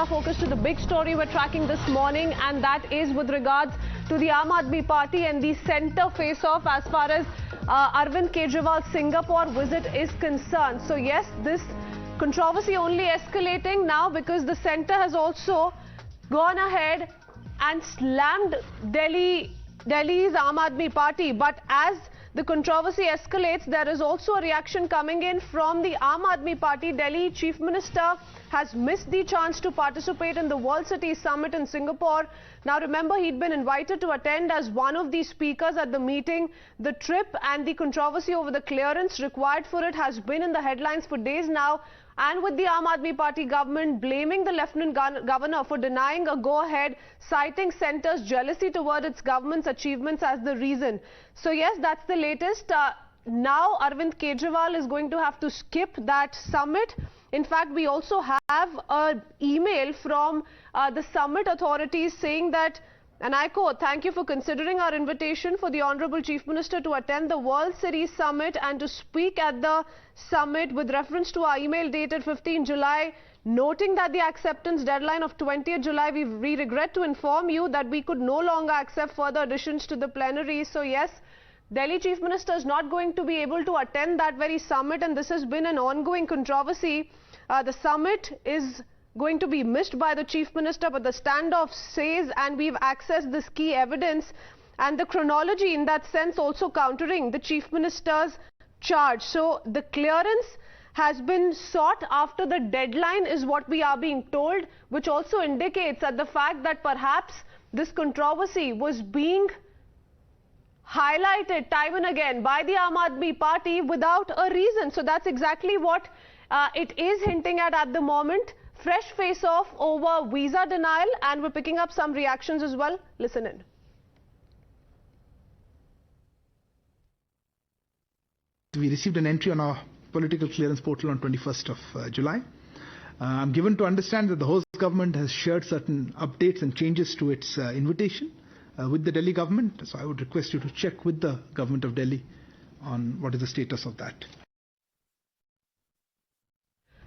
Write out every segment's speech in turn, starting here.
our focus to the big story we're tracking this morning, and that is with regards to the Aam Admi Party and the centre face-off as far as Arvind Kejriwal Singapore visit is concerned. So yes, this controversy only escalating now because the centre has also gone ahead and slammed Delhi's Aam Admi Party. But as the controversy escalates, there is also a reaction coming in from the Aam Admi Party. Delhi Chief Minister has missed the chance to participate in the World City Summit in Singapore. Now remember, he'd been invited to attend as one of the speakers at the meeting. The trip and the controversy over the clearance required for it has been in the headlines for days now. And with the Aam Admi Party government blaming the Lieutenant Governor for denying a go-ahead, citing centre's jealousy toward its government's achievements as the reason. So yes, that's the latest. Now Arvind Kejriwal is going to have to skip that summit. In fact, we also have an email from the summit authorities saying that, and I quote, "Thank you for considering our invitation for the Honourable Chief Minister to attend the World Series Summit and to speak at the summit with reference to our email dated 15 July. Noting that the acceptance deadline of 20th July, we regret to inform you that we could no longer accept further additions to the plenary." So yes, Delhi Chief Minister is not going to be able to attend that very summit, and this has been an ongoing controversy. The summit is going to be missed by the Chief Minister, but the standoff says, and we've accessed this key evidence, and the chronology in that sense also countering the Chief Minister's charge. So the clearance has been sought after the deadline is what we are being told, which also indicates that the fact that perhaps this controversy was being highlighted time and again by the Aam Admi Party without a reason. So that's exactly what it is hinting at the moment. Fresh face-off over visa denial, and we're picking up some reactions as well. Listen in. We received an entry on our political clearance portal on 21st of July. I'm given to understand that the host government has shared certain updates and changes to its invitation with the Delhi government. So I would request you to check with the government of Delhi on what is the status of that.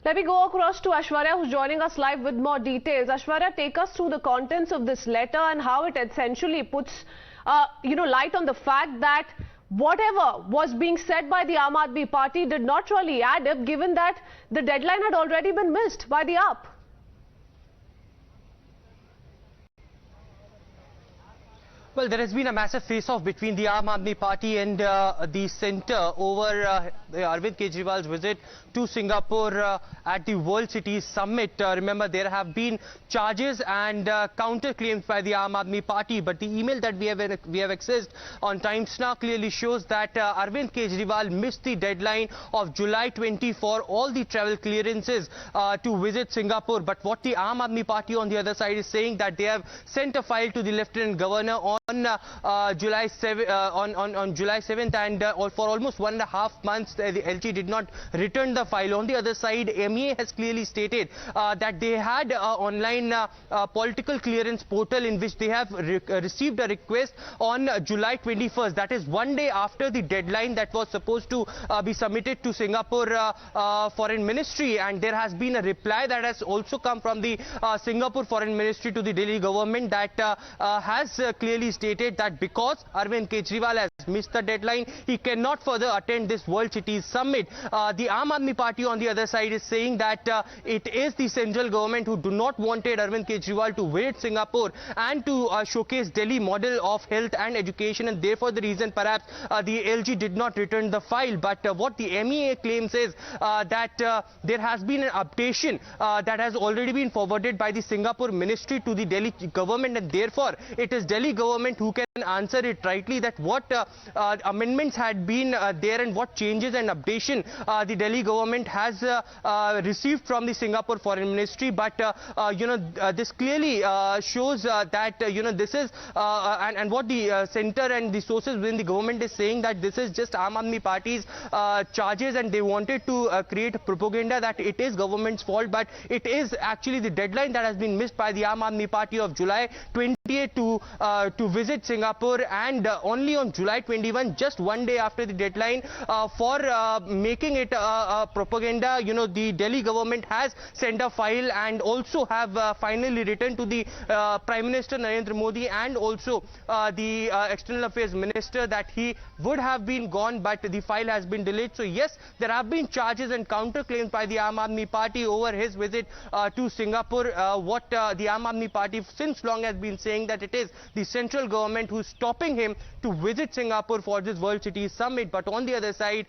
Let me go across to Ashwarya, who's joining us live with more details. Ashwarya, take us through the contents of this letter and how it essentially puts, light on the fact that whatever was being said by the Aam Admi Party did not really add up, given that the deadline had already been missed by the AAP. Well, there has been a massive face-off between the Aam Admi Party and the centre over Arvind Kejriwal's visit to Singapore at the World City Summit. Remember, there have been charges and counter-claims by the Aam Admi Party, but the email that we have accessed on Times Now clearly shows that Arvind Kejriwal missed the deadline of July 20 for all the travel clearances to visit Singapore. But what the Aam Admi Party on the other side is saying, that they have sent a file to the Lieutenant Governor on July 7th, and for almost 1.5 months the LG did not return the file. On the other side, MEA has clearly stated that they had an online political clearance portal in which they have received a request on July 21st. That is one day after the deadline that was supposed to be submitted to Singapore Foreign Ministry, and there has been a reply that has also come from the Singapore Foreign Ministry to the Delhi government that has clearly stated that because Arvind Kejriwal has missed the deadline, he cannot further attend this World Cities Summit. The Aam Admi Party on the other side is saying that it is the central government who do not wanted Arvind Kejriwal to visit Singapore and to showcase Delhi model of health and education, and therefore the reason perhaps the LG did not return the file. But what the MEA claims is that there has been an updation that has already been forwarded by the Singapore Ministry to the Delhi government, and therefore it is Delhi government who can answer it rightly, that what amendments had been there and what changes and updation the Delhi government has received from the Singapore Foreign Ministry. But this clearly shows that this is and what the centre and the sources within the government is saying, that this is just Aam Admi Party's charges, and they wanted to create propaganda that it is government's fault, but it is actually the deadline that has been missed by the Aam Admi Party of July 20 to visit Singapore, and only on July 21, just one day after the deadline for making it a propaganda, the Delhi government has sent a file and also have finally written to the Prime Minister Narendra Modi and also the External Affairs Minister that he would have been gone, but the file has been delayed. So yes, there have been charges and counterclaims by the Aam Admi Party over his visit to Singapore. What the Aam Admi Party since long has been saying that it is the central government who's stopping him to visit Singapore for this World Cities Summit. But on the other side,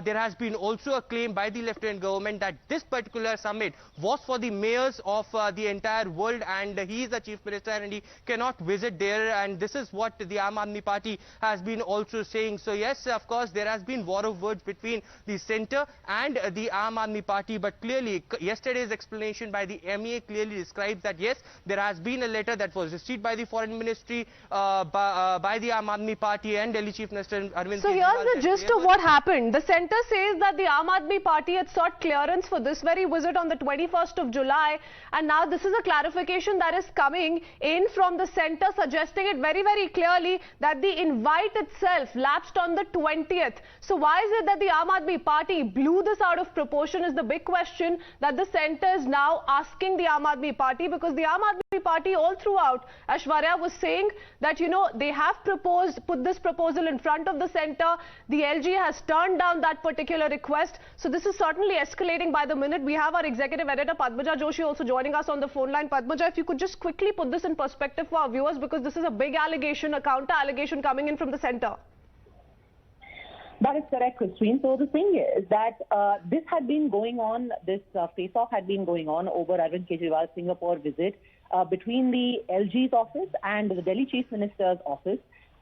there has been also a claim by the Lieutenant government that this particular summit was for the mayors of the entire world, and he is the Chief Minister and he cannot visit there, and this is what the Aam Admi Party has been also saying. So yes, of course, there has been war of words between the centre and the Aam Admi Party, but clearly yesterday's explanation by the MEA clearly describes that yes, there has been a letter that was received by the Foreign Ministry, by the Aam Admi Party and Delhi Chief Minister Arvind Kejriwal. So here's the gist of what happened. The centre says that the Aam Admi Party had sought clearance for this very visit on the 21st of July, and now this is a clarification that is coming in from the centre, suggesting it very, very clearly that the invite itself lapsed on the 20th. So why is it that the Aam Admi Party blew this out of proportion is the big question that the centre is now asking the Aam Admi Party, because the Aam Admi Party all throughout, Aishwarya, was saying that, they have put this proposal in front of the centre. The LG has turned down that particular request. So this is certainly escalating by the minute. We have our executive editor Padmaja Joshi also joining us on the phone line. Padmaja, if you could just quickly put this in perspective for our viewers, because this is a big allegation, a counter allegation coming in from the centre. That is correct, Christine. So the thing is that this had been going on, this face-off had been going on over Arvind Kejriwal Singapore visit between the LG's office and the Delhi Chief Minister's office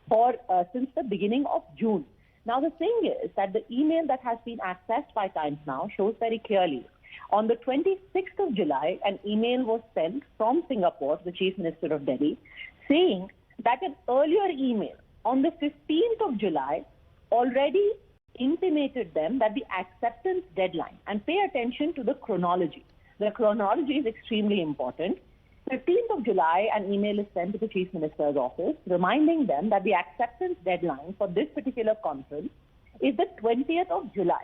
for since the beginning of June. Now the thing is that the email that has been accessed by Times Now shows very clearly. On the 26th of July, an email was sent from Singapore to the Chief Minister of Delhi saying that an earlier email on the 15th of July already intimated them that the acceptance deadline, and pay attention to the chronology. The chronology is extremely important. 15th of July, an email is sent to the Chief Minister's office reminding them that the acceptance deadline for this particular conference is the 20th of July.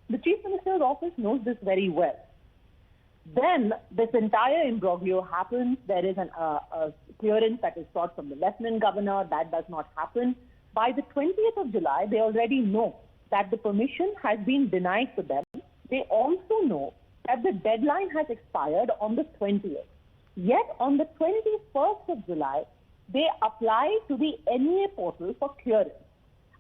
The Chief Minister's office knows this very well. Then this entire imbroglio happens. There is a clearance that is sought from the Lieutenant Governor. That does not happen. By the 20th of July, they already know that the permission has been denied to them. They also know that the deadline has expired on the 20th. Yet on the 21st of July, they apply to the NEA portal for clearance.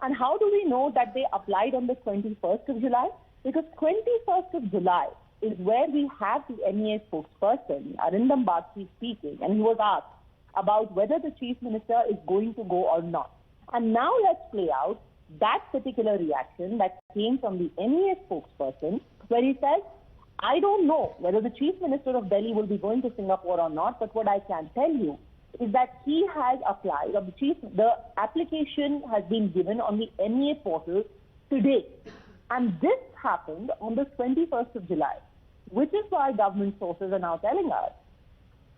And how do we know that they applied on the 21st of July? Because 21st of July is where we have the NEA spokesperson, Arindam Bagchi, speaking, and he was asked about whether the Chief Minister is going to go or not. And now let's play out that particular reaction that came from the NEA spokesperson, where he says, I don't know whether the Chief Minister of Delhi will be going to Singapore or not, but what I can tell you is that he has applied, or the application has been given on the NEA portal today. And this happened on the 21st of July, which is why government sources are now telling us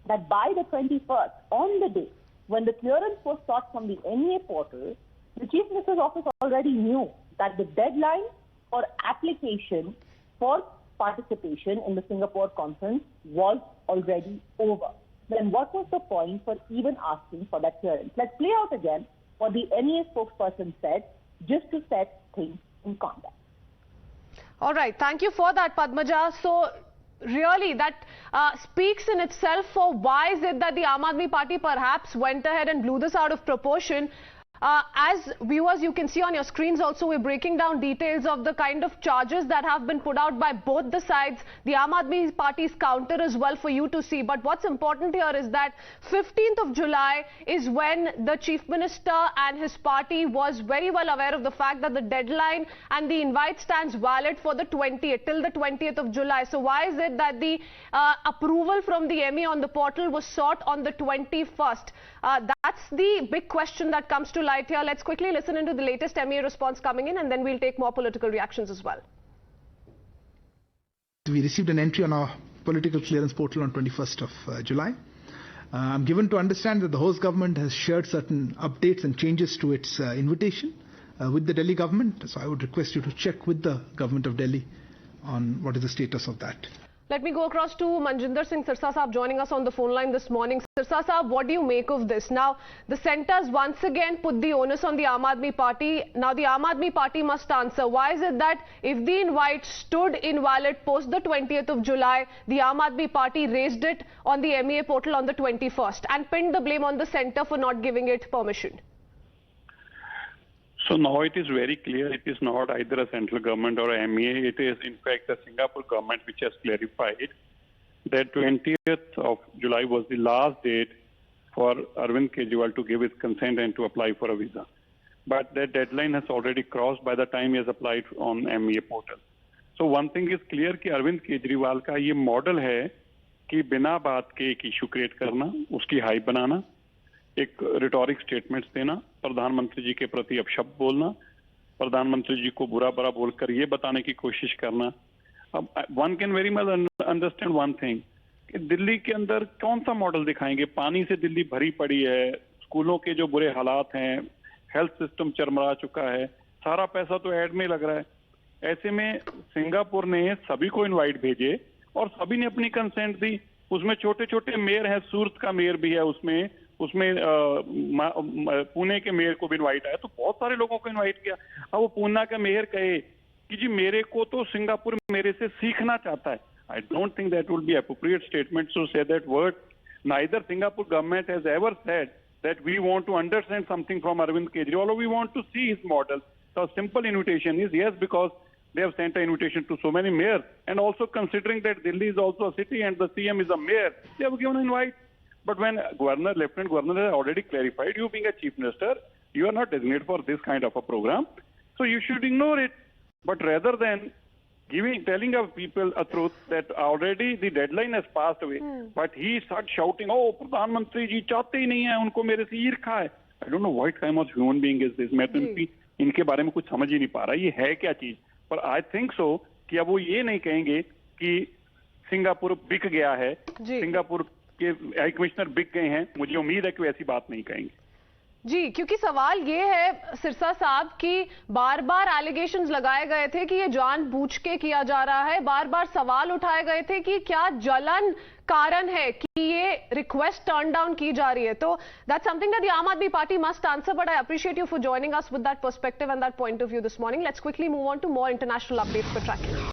that by the 21st, on the day when the clearance was sought from the NEA portal, the Chief Minister's office already knew that the deadline for application for participation in the Singapore conference was already over. Then what was the point for even asking for that clearance? Let's play out again what the NEA spokesperson said, just to set things in context. All right, thank you for that, Padmaja. So really, that speaks in itself for why is it that the Aam Admi Party perhaps went ahead and blew this out of proportion. As viewers, you can see on your screens also, we're breaking down details of the kind of charges that have been put out by both the sides, the Aam Admi Party's counter as well for you to see. But what's important here is that 15th of July is when the Chief Minister and his party was very well aware of the fact that the deadline and the invite stands valid for the 20th, till the 20th of July. So why is it that the approval from the ME on the portal was sought on the 21st? That's the big question that comes to light here. Let's quickly listen into the latest MEA response coming in, and then we'll take more political reactions as well. We received an entry on our political clearance portal on 21st of July. I'm given to understand that the host government has shared certain updates and changes to its invitation with the Delhi government. So I would request you to check with the government of Delhi on what is the status of that. Let me go across to Manjinder Singh Sirsa Saab joining us on the phone line this morning. Sirsa Saab, what do you make of this? Now, the centre's once again put the onus on the Aam Admi Party. Now, the Aam Admi Party must answer. Why is it that if the invite stood invalid post the 20th of July, the Aam Admi Party raised it on the MEA portal on the 21st and pinned the blame on the centre for not giving it permission? So now it is very clear it is not either a central government or a MEA. It is in fact the Singapore government which has clarified that 20th of July was the last date for Arvind Kejriwal to give his consent and to apply for a visa. But that deadline has already crossed by the time he has applied on MEA portal. So one thing is clear कि Arvind Kejriwal का ये model है कि बिना बात के एक issue create करना, उसकी हाइप बनाना, एक रिटोरिक स्टेटमेंट्स देना, प्रधानमंत्री जी के प्रति अपशब्द बोलना, प्रधानमंत्री जी को बुरा बुरा बोलकर ये बताने की कोशिश करना. अब one can very much understand one thing कि दिल्ली के अंदर कौन सा मॉडल दिखाएंगे. पानी से दिल्ली भरी पड़ी है, स्कूलों के जो बुरे हालात हैं, हेल्थ सिस्टम चरमरा चुका है, सारा पैसा तो एड में लग रहा है. ऐसे में सिंगापुर ने सभी को इनवाइट भेजे और सभी ने अपनी कंसेंट दी. उसमें छोटे छोटे मेयर हैं, सूरत का मेयर भी है, उसमें पुणे के मेयर को भी इनवाइट आया, तो बहुत सारे लोगों को इनवाइट किया. अब वो पुणे का मेयर कहे कि जी मेरे को तो सिंगापुर मेरे से सीखना चाहता है. I don't think that would be appropriate statement to say that word. Neither Singapore government has ever said that we want to understand something from Arvind Kejriwal और we want to see his model. So simple invitation is yes, because they have sent an invitation to so many mayors, and also considering that Delhi is also a city and the CM is a mayor, they have given an invite. But when governor, lieutenant governor has already clarified, you being a chief minister, you are not designated for this kind of a program, so you should ignore it. But rather than telling our people a truth that already the deadline has passed away, but he started shouting, oh, Pradhan Mantri ji चाहते ही नहीं है, उनको मेरे से ईर्खा है. I don't know what kind of human being is this. मैं तो इनके बारे में कुछ समझ ही नहीं पा रहा, ये है क्या चीज. पर आई थिंक सो कि अब वो ये नहीं कहेंगे कि सिंगापुर बिक गया है, सिंगापुर के हाई कमिश्नर बिक गए हैं. मुझे उम्मीद है कि वो ऐसी बात नहीं कहेंगे जी, क्योंकि सवाल ये है सिरसा साहब कि बार बार एलिगेशंस लगाए गए थे कि ये जानबूझ के किया जा रहा है. बार बार सवाल उठाए गए थे कि क्या जलन कारण है कि ये रिक्वेस्ट टर्न डाउन की जा रही है. तो that's something that the Aam Aadmi Party must answer, but I appreciate you for joining us with that perspective and that point of view this morning. Let's quickly move on to more international updates for trekking.